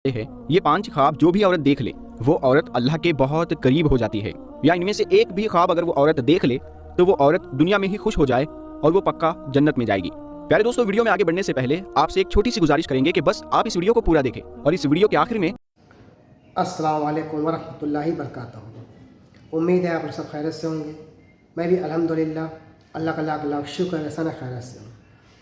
है ये 5 ख्वाब जो भी औरत देख ले वो औरत अल्लाह के बहुत करीब हो जाती है, या इनमें से एक भी ख्वाब अगर वो औरत देख ले तो वो औरत दुनिया में ही खुश हो जाए और वो पक्का जन्नत में जाएगी। प्यारे दोस्तों, वीडियो में आगे बढ़ने से पहले आपसे एक छोटी सी गुजारिश करेंगे कि बस आप इस वीडियो को पूरा देखें और इस वीडियो के आखिर में अस्सलाम वालेकुम वरहमतुल्लाहि वबरकातुहू। उम्मीद है आप लोग सब खैरियत से होंगे। मैं भी अल्हम्दुलिल्लाह अल्लाह का लाख लाख शुक्र है सन खैरियत से हूँ।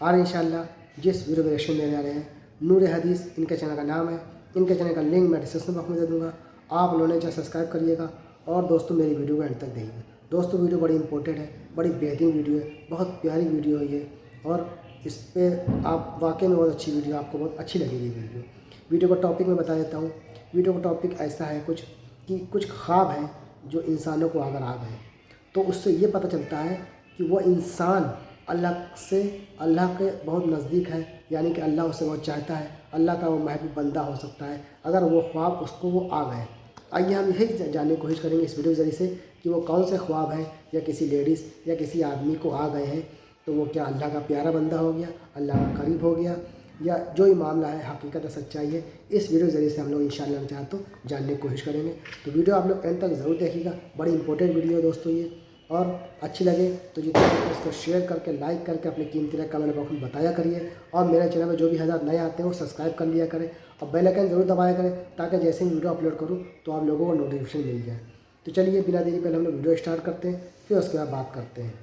और इंशाअल्लाह जिस वीडियो में रिएक्शन देने आ रहे हैं नूर हदीस इनके चैनल का नाम है। इनके चैनल का लिंक मैं डिस्क्रिप्शन बॉक्स में दे दूँगा। आप लोगों ने चाहे सब्सक्राइब करिएगा और दोस्तों मेरी वीडियो को एंड तक देखिएगा। दोस्तों वीडियो बड़ी इंपॉर्टेंट है, बड़ी बेहतरीन वीडियो है, बहुत प्यारी वीडियो है ये, और इस पर आप वाकई में बहुत अच्छी वीडियो, आपको बहुत अच्छी लगेगी वीडियो को टॉपिक में बता देता हूँ। वीडियो का टॉपिक ऐसा है कुछ ख्वाब हैं जो इंसानों को अगर आ गए तो उससे ये पता चलता है कि वो इंसान अल्लाह के बहुत नज़दीक है, यानी कि अल्लाह उसे बहुत चाहता है, अल्लाह का वो महबूब बंदा हो सकता है अगर वो ख्वाब उसको वो आ गए। आइए हम यही जानने की कोशिश करेंगे इस वीडियो के ज़रिए से कि वो कौन से ख्वाब हैं, या किसी लेडीज़ या किसी आदमी को आ गए हैं तो वो क्या अल्लाह का प्यारा बंदा हो गया, अल्लाह का करीब हो गया, या जो ही मामला है हकीकत है, सच्चाई है। इस वीडियो के ज़रिए से हम लोग इंशाअल्लाह चाहे तो जानने की कोशिश करेंगे। तो वीडियो आप लोग एंड तक ज़रूर देखिएगा, बड़ी इंपॉर्टेंट वीडियो है दोस्तों ये। और अच्छी लगे तो जितना इसको शेयर करके लाइक करके अपने कीमती राय कमेंट बॉक्स में बताया करिए। और मेरे चैनल में जो भी हज़ार नए आते हैं वो सब्सक्राइब कर लिया करें और बेल आइकन ज़रूर दबाया करें ताकि जैसे ही वीडियो अपलोड करूँ तो आप लोगों को नोटिफिकेशन मिल जाए। तो चलिए बिना देरी पहले हम लोग वीडियो स्टार्ट करते हैं, फिर उसके बाद बात करते हैं।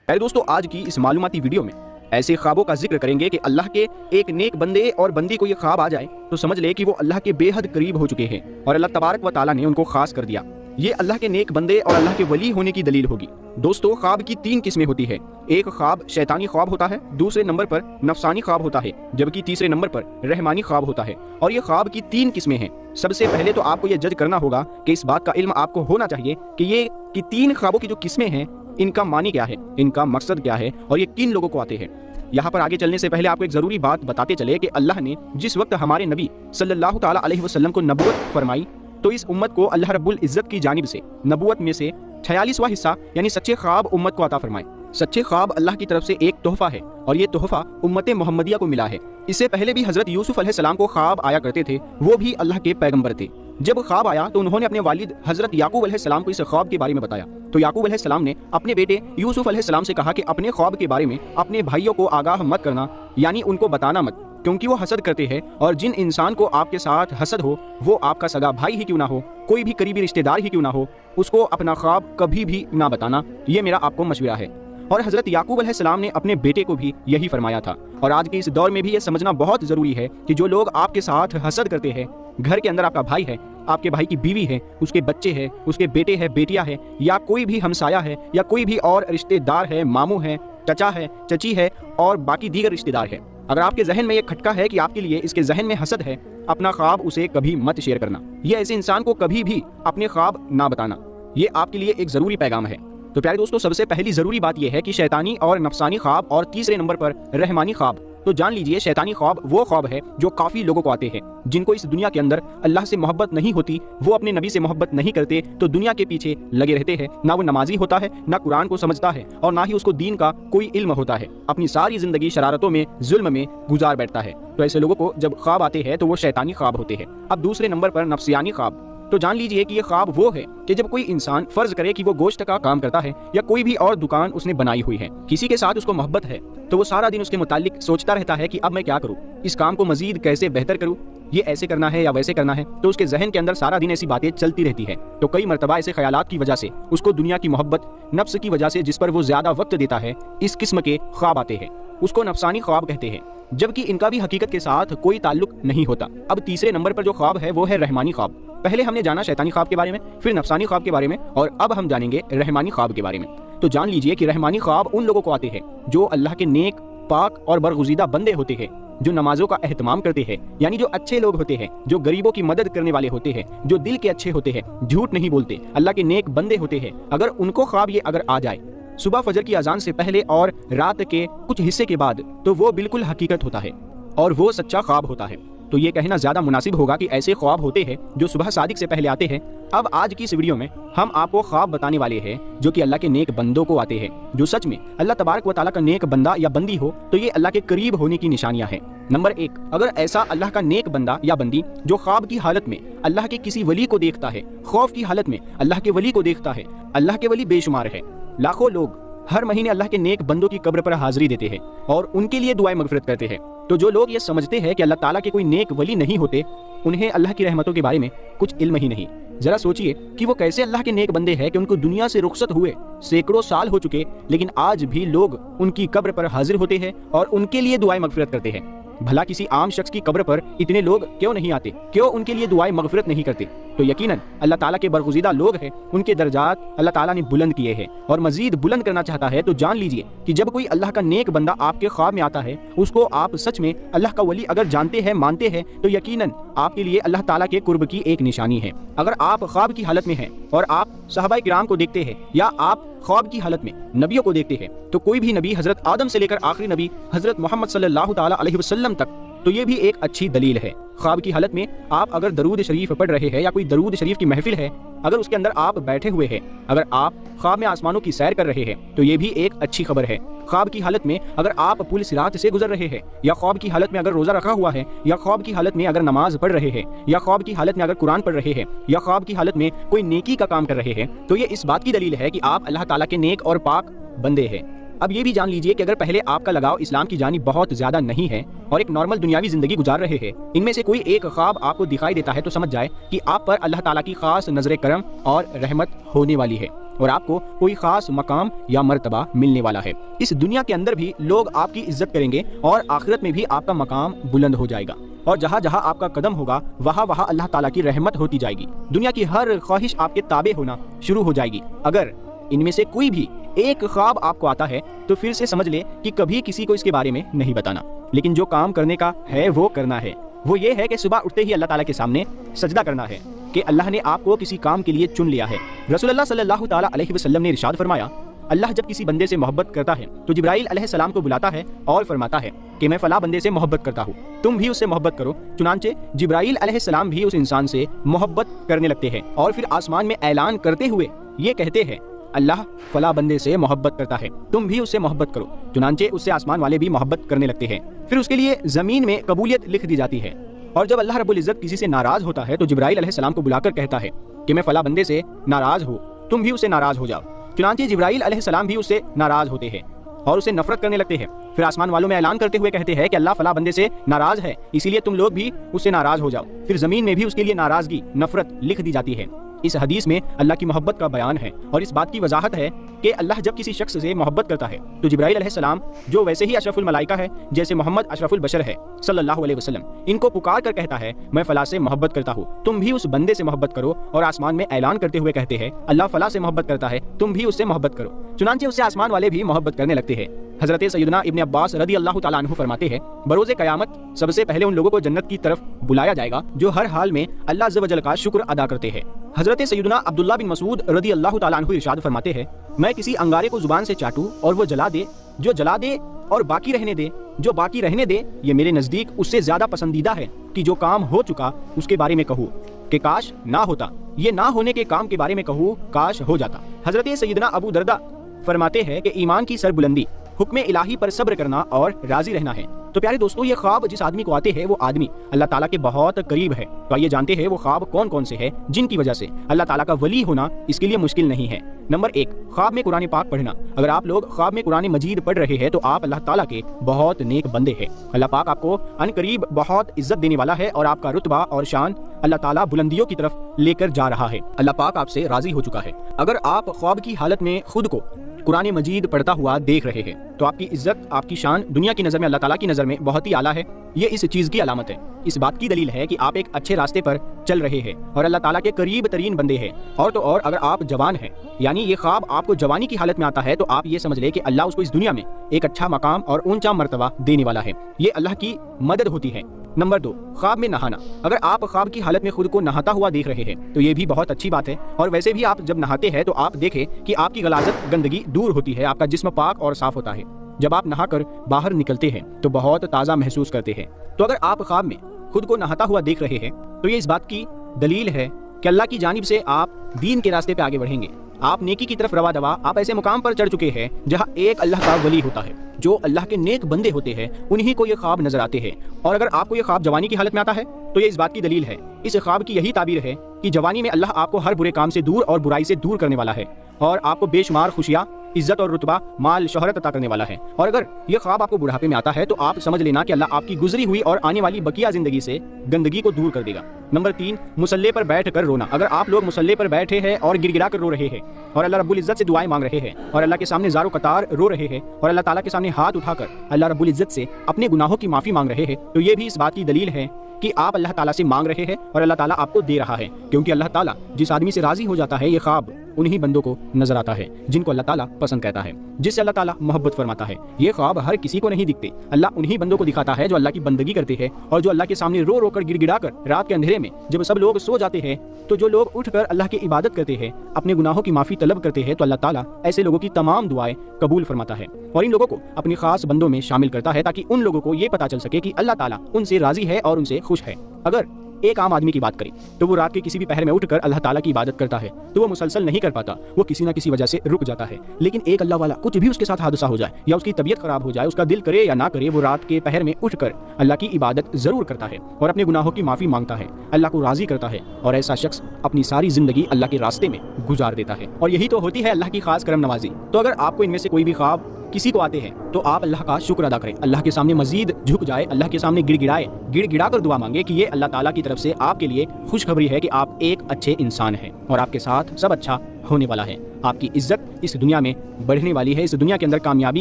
पहले दोस्तों आज की इस मालूमाती वीडियो में ऐसे ख्वाबों का जिक्र करेंगे कि अल्लाह के एक नेक बंदे और बंदी को ये ख्वाब आ जाए तो समझ ले कि वो अल्लाह के बेहद करीब हो चुके हैं और अल्लाह तबारक व तआला ने उनको खास कर दिया। ये अल्लाह के नेक बंदे और अल्लाह के वली होने की दलील होगी। दोस्तों ख्वाब की 3 किस्में होती है। एक ख्वाब शैतानी ख्वाब होता है, दूसरे नंबर पर नफसानी ख्वाब होता है, जबकि तीसरे नंबर पर रहमानी ख्वाब होता है। और ये ख्वाब की 3 किस्में हैं। सबसे पहले तो आपको ये जज करना होगा कि इस बात का इल्म आपको होना चाहिए कि ये 3 ख्वाबों की जो किस्में हैं इनका मानी क्या है, इनका मकसद क्या है और ये किन लोगों को आते हैं। यहाँ पर आगे चलने से पहले आपको एक जरूरी बात बताते चले कि अल्लाह ने जिस वक्त हमारे नबी सल्लल्लाहु ताला अलैहि वसल्लम को नबूवत फरमाई तो इस उम्मत को अल्लाह रब्बुल इज्जत की जानिब से नबूवत में से 46वां हिस्सा यानी सच्चे ख्वाब उम्मत को अता फरमाए। सच्चे ख्वाब अल्लाह की तरफ से एक तोहफा है और ये तोहफा उम्मत मोहम्मदिया को मिला है। इससे पहले भी हजरत यूसुफ अलैहिस्सलाम को ख्वाब आया करते थे, वो भी अल्लाह के पैगंबर थे। जब ख्वाब आया तो उन्होंने अपने वालिद हजरत याकूब अलैहिस्सलाम को इस ख्वाब के बारे में बताया तो याकूब अलैहिस्सलाम ने अपने बेटे यूसुफ अलैहिस्सलाम से कहा कि अपने ख्वाब के बारे में अपने भाइयों को आगाह मत करना, यानी उनको बताना मत, क्योंकि वो हसद करते हैं और जिन इंसान को आपके साथ हसद हो वो आपका सगा भाई ही क्यों ना हो, कोई भी करीबी रिश्तेदार ही क्यों ना हो, उसको अपना ख्वाब कभी भी ना बताना। ये मेरा आपको मशवरा है। और हजरत याकूब अलैहिस्सलाम ने अपने बेटे को भी यही फरमाया था। और आज के इस दौर में भी ये समझना बहुत ज़रूरी है कि जो लोग आपके साथ हसद करते हैं, घर के अंदर आपका भाई है, आपके भाई की बीवी है, उसके बच्चे हैं, उसके बेटे हैं, बेटियां हैं, या कोई भी हमसाया है, या कोई भी और रिश्तेदार है, मामू है, चचा है, चची है और बाकी दीगर रिश्तेदार है, अगर आपके जहन में ये खटका है कि आपके लिए इसके जहन में हसद है, अपना ख्वाब उसे कभी मत शेयर करना। ये ऐसे इंसान को कभी भी अपने ख्वाब ना बताना। ये आपके लिए एक ज़रूरी पैगाम है। तो प्यारे दोस्तों सबसे पहली ज़रूरी बात यह है कि शैतानी और नफसानी ख्वाब और तीसरे नंबर पर रहमानी ख्वाब। तो जान लीजिए शैतानी ख्वाब वो ख्वाब है जो काफ़ी लोगों को आते हैं जिनको इस दुनिया के अंदर अल्लाह से मोहब्बत नहीं होती, वो अपने नबी से मोहब्बत नहीं करते तो दुनिया के पीछे लगे रहते हैं। ना वो नमाजी होता है, ना कुरान को समझता है और ना ही उसको दीन का कोई इल्म होता है। अपनी सारी जिंदगी शरारतों में, जुल्म में गुजार बैठता है। तो ऐसे लोगों को जब ख्वाब आते हैं तो वो शैतानी ख्वाब होते हैं। अब दूसरे नंबर पर नफसियानी ख्वाब। तो जान लीजिए कि ये ख्वाब वो है कि जब कोई इंसान फर्ज करे कि वो गोश्त का काम करता है या कोई भी और दुकान उसने बनाई हुई है, किसी के साथ उसको मोहब्बत है, तो वो सारा दिन उसके मुतालिक सोचता रहता है कि अब मैं क्या करूं, इस काम को मजीद कैसे बेहतर करूं, ये ऐसे करना है या वैसे करना है। तो उसके जहन के अंदर सारा दिन ऐसी बातें चलती रहती है। तो कई मरतबा ऐसे ख्यालात की वजह से उसको दुनिया की मोहब्बत, नफ्स की वजह से जिस पर वो ज्यादा वक्त देता है, इस किस्म के ख्वाब आते हैं। उसको नफसानी ख्वाब कहते हैं, जबकि इनका भी हकीकत के साथ कोई ताल्लुक नहीं होता। अब तीसरे नंबर पर जो ख्वाब है वो है रहमानी ख्वाब। पहले हमने जाना शैतानी ख्वाब के बारे में, फिर नफसानी ख्वाब के बारे में और अब हम जानेंगे रहमानी ख्वाब के बारे में। तो जान लीजिए कि रहमानी ख्वाब उन लोगों को आते हैं जो अल्लाह के नेक, पाक और बरगुज़ीदा बंदे होते हैं, जो नमाजों का एहतमाम करते हैं, यानी जो अच्छे लोग होते हैं, जो गरीबों की मदद करने वाले होते हैं, जो दिल के अच्छे होते हैं, झूठ नहीं बोलते, अल्लाह के नेक बंदे होते हैं। अगर उनको ख्वाब ये अगर आ जाए सुबह फजर की अजान से पहले और रात के कुछ हिस्से के बाद, तो वो बिल्कुल हकीकत होता है और वो सच्चा ख्वाब होता है। तो ये कहना ज्यादा मुनासिब होगा कि ऐसे ख्वाब होते हैं जो सुबह सादिक से पहले आते हैं। अब आज की इस वीडियो में हम आपको ख्वाब बताने वाले हैं जो कि अल्लाह के नेक बंदों को आते हैं, जो सच में अल्लाह तबारक व तआला का नेक बंदा या बंदी हो तो ये अल्लाह के करीब होने की निशानियां हैं। नंबर 1, अगर ऐसा अल्लाह का नेक बंदा या बंदी जो ख्वाब की हालत में अल्लाह के किसी वली को देखता है, खौफ की हालत में अल्लाह के वली को देखता है, अल्लाह के वली बेशुमार है। लाखों लोग हर महीने अल्लाह के नेक बंदों की कब्र पर हाजिरी देते हैं और उनके लिए दुआएं मगफिरत करते हैं। तो जो लोग ये समझते हैं कि अल्लाह ताला के कोई नेक वली नहीं होते, उन्हें अल्लाह की रहमतों के बारे में कुछ इल्म ही नहीं। जरा सोचिए कि वो कैसे अल्लाह के नेक बंदे हैं कि उनको दुनिया से रुखसत हुए सैकड़ों साल हो चुके, लेकिन आज भी लोग उनकी कब्र पर हाजिर होते हैं और उनके लिए दुआएं मगफिरत करते हैं। भला किसी आम शख्स की कब्र पर इतने लोग क्यों नहीं आते, क्यों उनके लिए दुआएं मगफिरत नहीं करते? तो यकीनन अल्लाह ताला के बरगुज़ीदा लोग हैं, उनके दर्जात अल्लाह ताला ने बुलंद किए हैं और मजीद बुलंद करना चाहता है। तो जान लीजिए कि जब कोई अल्लाह का नेक बंदा आपके ख्वाब में आता है, उसको आप सच में अल्लाह का वली अगर जानते हैं, मानते हैं, तो यकीनन आपके लिए अल्लाह ताला के कुर्ब की एक निशानी है। अगर आप ख्वाब की हालत में हैं और आप सहाबाए किराम को देखते हैं या आप ख्वाब की हालत में नबियों को देखते हैं, तो कोई भी नबी हजरत आदम से लेकर आखिरी नबी हजरत मोहम्मद सल्लल्लाहु ताला अलैहि वसल्लम तक, तो ये भी एक अच्छी दलील है। ख्वाब की हालत में आप अगर दरूद शरीफ पढ़ रहे हैं या कोई दरूद शरीफ की महफिल है, अगर उसके अंदर आप बैठे हुए हैं, अगर आप ख्वाब में आसमानों की सैर कर रहे हैं, तो ये भी एक अच्छी खबर है। ख्वाब की हालत में अगर आप पुल सिरात से गुजर रहे हैं, या ख्वाब की हालत में अगर रोजा रखा हुआ है, या ख्वाब की हालत में अगर नमाज पढ़ रहे हैं, या ख्वाब की हालत में अगर कुरान पढ़ रहे हैं, या ख्वाब की हालत में कोई नेकी का काम कर रहे हैं, तो ये इस बात की दलील है कि आप अल्लाह ताला के नेक और पाक बंदे हैं। अब ये भी जान लीजिए कि अगर पहले आपका लगाव इस्लाम की जानिब बहुत ज्यादा नहीं है और एक नॉर्मल दुनियावी जिंदगी गुजार रहे हैं, इनमें से कोई एक ख्वाब आपको दिखाई देता है, तो समझ जाए कि आप पर अल्लाह ताला की खास नजर करम और रहमत होने वाली है और आपको कोई खास मकाम या मर्तबा मिलने वाला है। इस दुनिया के अंदर भी लोग आपकी इज्जत करेंगे और आखिरत में भी आपका मकाम बुलंद हो जाएगा और जहाँ जहाँ आपका कदम होगा वहाँ वहाँ अल्लाह ताला की रहमत होती जाएगी। दुनिया की हर ख्वाहिश आपके ताबे होना शुरू हो जाएगी। अगर इनमें से कोई भी एक ख्वाब आपको आता है, तो फिर से समझ ले कि कभी किसी को इसके बारे में नहीं बताना, लेकिन जो काम करने का है वो करना है। वो ये है कि सुबह उठते ही अल्लाह ताला के सामने सजदा करना है कि अल्लाह ने आपको किसी काम के लिए चुन लिया है। रसूलुल्लाह सल्लल्लाहु ताला अलैहि वसल्लम ने इरशाद फरमाया, अल्लाह जब किसी बंदे से मोहब्बत करता है तो जिब्राइल अलैहिस्सलाम को बुलाता है और फरमाता है कि मैं फला बंदे से मोहब्बत करता हूँ, तुम भी उससे मोहब्बत करो। चुनांचे जिब्राइल अलैहिस्सलाम भी उस इंसान से मोहब्बत करने लगते हैं और फिर आसमान में ऐलान करते हुए ये कहते हैं, अल्लाह फला बंदे से मोहब्बत करता है, तुम भी उससे मोहब्बत करो। चुनांचे उससे आसमान वाले भी मोहब्बत करने लगते हैं। फिर उसके लिए जमीन में कबूलियत लिख दी जाती है और जब अल्लाह रब्बुल इज्जत किसी से नाराज होता है तो जिब्राइल अलैहिस्सलाम को बुलाकर कहता है कि मैं फला बंदे से नाराज हूँ, तुम भी उससे नाराज हो जाओ। चुनांचे जिब्राइल अलैहिस्सलाम भी उससे नाराज होते हैं और उसे नफरत करने लगते हैं। फिर आसमान वालों में ऐलान करते हुए कहते हैं कि अल्लाह फला बंदे से नाराज है, इसीलिए तुम लोग भी उससे नाराज हो जाओ। फिर जमीन में भी उसके लिए नाराजगी, नफरत लिख दी जाती है। इस हदीस में अल्लाह की मोहब्बत का बयान है और इस बात की वजाहत है कि अल्लाह जब किसी शख्स से मोहब्बत करता है तो जिब्राइल अलैहिस्सलाम, जो वैसे ही अशरफुल मलाइका है जैसे मोहम्मद अशरफुल बशर है सल्लल्लाहु अलैहि वसल्लम, इनको पुकार कर कहता है मैं फला से मोहब्बत करता हूँ, तुम भी उस बंदे से मोहब्बत करो। और आसमान में ऐलान करते हुए कहते हैं, अल्लाह फला से मोहब्बत करता है, तुम भी उससे मोहब्बत करो। चुनांचे उससे आसमान वाले भी मोहब्बत करने लगते हैं। हजरत सैयदना इब्न अब्बास रदी अल्लाह तआला अन्हु फरमाते हैं, बरोज़े क़यामत सबसे पहले उन लोगों को जन्नत की तरफ बुलाया जाएगा जो हर हाल में अल्लाह अज़्ज़ व जल का शुक्र अदा करते हैं। हजरत सैयदना अब्दुल्लाह बिन मसूद रदी अल्लाह तआला अन्हु इरशाद फरमाते हैं, मैं किसी अंगारे को जुबान से चाटूं और वो जला दे, जो जला दे और बाकी रहने दे, जो बाकी रहने दे, ये मेरे नज़दीक उससे ज़्यादा पसंदीदा है कि जो काम हो चुका उसके बारे में कहूँ कि काश ना होता, ये ना होने के काम के बारे में कहूँ काश हो जाता। हजरत सैयदना अबू दरदा फरमाते हैं कि ईमान की सरबुलंदी हुक्म इलाही पर सब्र करना और राजी रहना है। तो प्यारे दोस्तों, ये ख्वाब जिस आदमी को आते हैं वो आदमी अल्लाह ताला के बहुत करीब है। तो आइए जानते हैं वो ख्वाब कौन कौन से हैं जिनकी वजह से अल्लाह ताला का वली होना इसके लिए मुश्किल नहीं है। नंबर 1, ख्वाब में कुरान पाक पढ़ना। अगर आप लोग ख्वाब में कुरान मजीद पढ़ रहे हैं तो आप अल्लाह ताला के बहुत नेक बंदे हैं। अल्लाह पाक आपको अनकरीब बहुत इज्जत देने वाला है और आपका रुतबा और शान अल्लाह ताला बुलंदियों की तरफ लेकर जा रहा है। अल्लाह पाक आपसे राजी हो चुका है। अगर आप ख्वाब की हालत में खुद को कुरान मजीद पढ़ता हुआ देख रहे हैं तो आपकी इज्जत, आपकी शान दुनिया की नज़र में, अल्लाह ताला की नज़र में बहुत ही आला है। ये इस चीज़ की अलामत है, इस बात की दलील है कि आप एक अच्छे रास्ते पर चल रहे हैं और अल्लाह ताला के करीब तरीन बंदे हैं। और तो और अगर आप जवान हैं, यानी ये ख्वाब आपको जवानी की हालत में आता है, तो आप ये समझ ले कि अल्लाह उसको इस दुनिया में एक अच्छा मकाम और ऊंचा मर्तबा देने वाला है। ये अल्लाह की मदद होती है। नंबर 2, ख्वाब में नहाना। अगर आप ख्वाब की हालत में खुद को नहाता हुआ देख रहे हैं तो ये भी बहुत अच्छी बात है। और वैसे भी आप जब नहाते हैं तो आप देखें कि आपकी गलाजत, गंदगी दूर होती है, आपका जिस्म पाक और साफ होता है। जब आप नहाकर बाहर निकलते हैं तो बहुत ताज़ा महसूस करते हैं। तो अगर आप ख्वाब में खुद को नहाता हुआ देख रहे हैं तो ये इस बात की दलील है कि अल्लाह की जानिब से आप दीन के रास्ते पे आगे बढ़ेंगे, आप नेकी की तरफ रवा दवा आप ऐसे मुकाम पर चढ़ चुके हैं जहाँ एक अल्लाह का वली होता है। जो अल्लाह के नेक बंदे होते हैं उन्हीं को ये ख्वाब नजर आते हैं। और अगर आपको ये ख्वाब जवानी की हालत में आता है तो ये इस बात की दलील है, इस ख्वाब की यही ताबीर है कि जवानी में अल्लाह आपको हर बुरे काम से दूर और बुराई से दूर करने वाला है और आपको बेशुमार खुशियाँ, इज्जत और रुतबा, माल, शोहरत अता करने वाला है। और अगर ये ख्वाब आपको बुढ़ापे में आता है तो आप समझ लेना कि अल्लाह आपकी गुजरी हुई और आने वाली बकिया जिंदगी से गंदगी को दूर कर देगा। नंबर 3, मुसल्ले पर बैठ कर रोना। अगर आप लोग मुसल्ले पर बैठे हैं और गिड़गिड़ा कर रो रहे हैं और अल्लाह रब्बुल इज्जत से दुआएं मांग रहे हैं और अल्लाह के सामने ज़ारो कतार रो रहे हैं और अल्लाह ताला के सामने हाथ उठाकर अल्लाह रब्बुल इज्जत से अपने गुनाहों की माफ़ी मांग रहे हैं, तो ये भी इस बात की दलील है कि आप अल्लाह ताला से मांग रहे हैं और अल्लाह ताला आपको दे रहा है। क्योंकि अल्लाह ताला जिस आदमी से राजी हो जाता है ये ख्वाब उन्हीं बंदों को नजर आता है जिनको अल्लाह ताला पसंद कहता है, जिससे अल्लाह ताला मोहब्बत फरमाता है। ये ख्वाब हर किसी को नहीं दिखते, अल्लाह उन्हीं बंदों को दिखाता है जो अल्लाह की बंदगी करते हैं और जो अल्लाह के सामने रो रो कर गिड़गिड़ा कर रात के अंधेरे में जब सब लोग सो जाते हैं तो जो लोग उठकर अल्लाह की इबादत करते हैं, अपने गुनाहों की माफ़ी तलब करते हैं, तो अल्लाह ताला ऐसे लोगों की तमाम दुआएं कबूल फरमाता है और इन लोगों को अपनी खास बंदों में शामिल करता है ताकि उन लोगों को ये पता चल सके कि अल्लाह ताला उनसे राजी है और उनसे खुश है। अगर एक आम आदमी की बात करें तो वो रात के किसी भी पहर में उठकर अल्लाह ताला की इबादत करता है तो वो मुसलसल नहीं कर पाता, वो किसी ना किसी वजह से रुक जाता है। लेकिन एक अल्लाह वाला कुछ भी उसके साथ हादसा हो जाए या उसकी तबीयत खराब हो जाए, उसका दिल करे या ना करे, वो रात के पहर में उठकर अल्लाह की इबादत जरूर करता है और अपने गुनाहों की माफ़ी मांगता है, अल्लाह को राजी करता है और ऐसा शख्स अपनी सारी जिंदगी अल्लाह के रास्ते में गुजार देता है। और यही तो होती है अल्लाह की खास करम नवाजी। तो अगर आपको इनमें से कोई भी ख्वाब किसी को आते हैं तो आप अल्लाह का शुक्र अदा करें, अल्लाह के सामने मजीद झुक जाए, अल्लाह के सामने गिड़गिड़ाए, गिड़गिड़ा कर दुआ मांगे कि ये अल्लाह ताला की तरफ से आपके लिए खुशखबरी है कि आप एक अच्छे इंसान हैं और आपके साथ सब अच्छा होने वाला है। आपकी इज्जत इस दुनिया में बढ़ने वाली है, इस दुनिया के अंदर कामयाबी,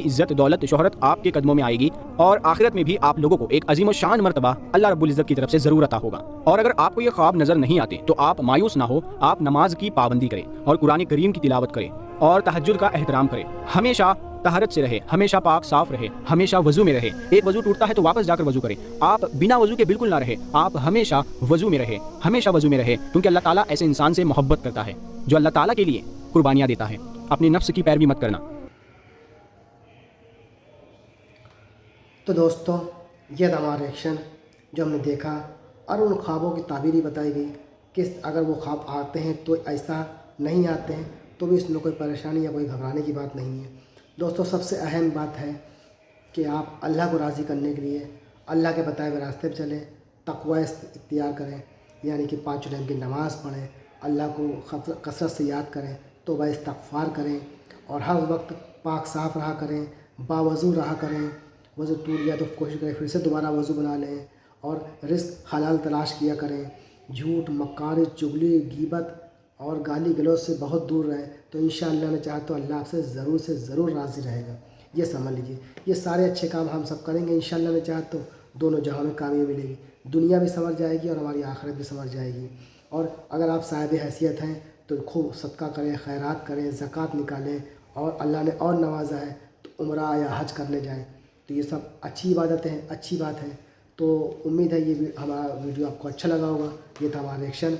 इज्जत, दौलत, शोहरत आपके कदमों में आएगी और आखिरत में भी आप लोगों को एक अजीम शान मर्तबा अल्लाह रब्बुल इज्जत की तरफ से जरूर अता होगा। और अगर आपको ये ख्वाब नजर नहीं आते तो आप मायूस ना हो, आप नमाज की पाबंदी करें और कुरान करीम की तिलावत करें और तहज्जुद का एहतराम करें, हमेशा तहरत से रहे, हमेशा पाक साफ रहे, हमेशा वजू में रहे। एक वजू टूटता है तो वापस जाकर वजू करें, आप बिना वजू के बिल्कुल ना रहे, आप हमेशा वजू में रहे, हमेशा वजू में रहे, क्योंकि अल्लाह ताला ऐसे इंसान से मोहब्बत करता है जो अल्लाह ताला के लिए कुर्बानियाँ देता है। अपने नफ्स की पैरवी मत करना। तो दोस्तों ये था हमारा रिएक्शन जो हमने देखा और उन ख्वाबों की ताबीरी बताई गई कि अगर वो ख्वाब आते हैं तो ऐसा नहीं आते हैं तो भी इसमें कोई परेशानी या कोई घबराने की बात नहीं है। दोस्तों सबसे अहम बात है कि आप अल्लाह को राज़ी करने के लिए अल्लाह के बताए हुए रास्ते पर चलें, तक़वा इख्तियार करें, यानी कि 5 टाइम की नमाज़ पढ़ें, अल्लाह को कसरत से याद करें, तौबा इस्तिग़फ़ार करें और हर वक्त पाक साफ़ रहा करें, बावज़ू रहा करें। वज़ू टूट गया तो कोशिश करें फिर से दोबारा वज़ू बना लें और रिज़्क़ हलाल तलाश किया करें। झूठ, मक्कारी, चुगली, गीबत और गाली गलौज से बहुत दूर रहें तो इंशाअल्लाह ने चाहा तो अल्लाह आपसे ज़रूर से ज़रूर राज़ी रहेगा। ये समझ लीजिए, ये सारे अच्छे काम हम सब करेंगे इंशाअल्लाह ने चाहा तो दोनों जहां में कामयाबी मिलेगी, दुनिया भी संवर जाएगी और हमारी आखिरत भी संवर जाएगी। और अगर आप साहिब हैसियत हैं तो खूब सदका करें, खैरात करें, ज़कात निकालें और अल्लाह ने और नवाजा है तो उम्रा या हज करने जाएँ। तो ये सब अच्छी इबादतें हैं, अच्छी बात है। तो उम्मीद है ये हमारा वीडियो आपको अच्छा लगा होगा। ये था हमारा रिएक्शन।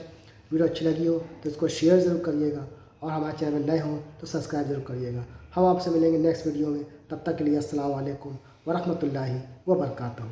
वीडियो अच्छी लगी हो तो इसको शेयर ज़रूर करिएगा और हमारे चैनल में नए हो तो सब्सक्राइब ज़रूर करिएगा। हम आपसे मिलेंगे नेक्स्ट वीडियो में, तब तक के लिए अस्सलाम वालेकुम व रहमतुल्लाहि व बरकातहू।